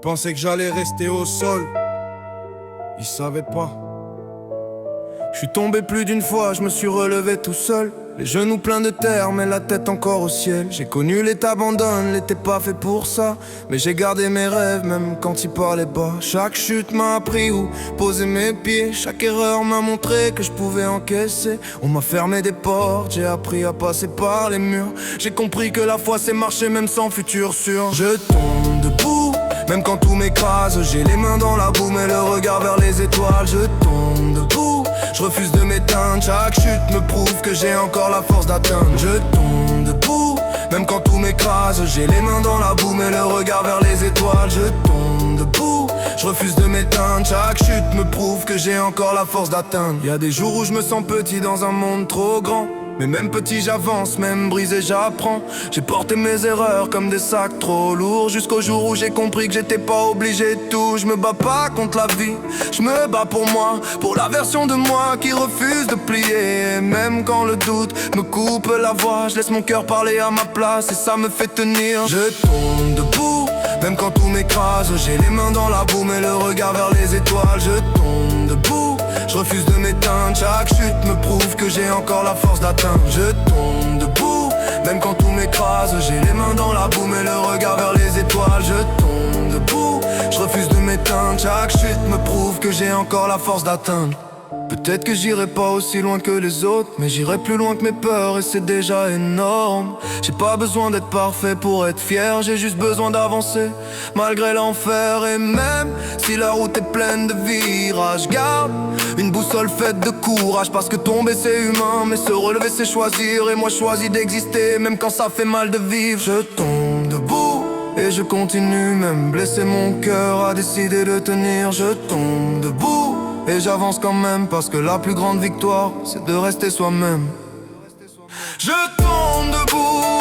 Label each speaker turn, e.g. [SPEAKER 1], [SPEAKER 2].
[SPEAKER 1] pensaient que j'allais rester au sol. Ils savaient pas. Je suis tombé plus d'une fois, je me suis relevé tout seul. Les genoux pleins de terre, mais la tête encore au ciel. J'ai connu l'état abandonne, l'été pas fait pour ça. Mais j'ai gardé mes rêves, même quand ils parlaient bas. Chaque chute m'a appris où poser mes pieds. Chaque erreur m'a montré que je pouvais encaisser. On m'a fermé des portes, j'ai appris à passer par les murs. J'ai compris que la foi c'est marcher même sans futur sûr. Je tombe debout, même quand tout m'écrase. J'ai les mains dans la boue, mais le regard vers les étoiles. Je tombe debout, je refuse de m'éteindre. Chaque chute me prouve que j'ai encore la force d'atteindre. Je tombe debout, même quand tout m'écrase. J'ai les mains dans la boue, mais le regard vers les étoiles. Je tombe debout, je refuse de m'éteindre. Chaque chute me prouve que j'ai encore la force d'atteindre. Y a des jours où je me sens petit dans un monde trop grand. Mais même petit j'avance, même brisé j'apprends. J'ai porté mes erreurs comme des sacs trop lourds, jusqu'au jour où j'ai compris que j'étais pas obligé de tout. Je me bats pas contre la vie, je me bats pour moi, pour la version de moi qui refuse de plier. Et même quand le doute me coupe la voix, je laisse mon cœur parler à ma place et ça me fait tenir. Je tombe debout, même quand tout m'écrase. J'ai les mains dans la boue mais le regard vers les étoiles. Je tombe debout, je refuse de m'éteindre. Chaque chute me prouve que j'ai encore la force d'atteindre. Je tombe debout, même quand tout m'écrase. J'ai les mains dans la boue mais le regard vers les étoiles. Je tombe debout, je refuse de m'éteindre. Chaque chute me prouve que j'ai encore la force d'atteindre. Peut-être que j'irai pas aussi loin que les autres, mais j'irai plus loin que mes peurs et c'est déjà énorme. J'ai pas besoin d'être parfait pour être fier, j'ai juste besoin d'avancer malgré l'enfer. Et même si la route est pleine de virages, garde une boussole faite de courage. Parce que tomber c'est humain, mais se relever c'est choisir. Et moi je choisis d'exister, même quand ça fait mal de vivre. Je tombe debout et je continue, même blessé mon cœur a décidé de tenir. Je tombe debout et j'avance quand même, parce que la plus grande victoire c'est de rester soi-même. Je tombe debout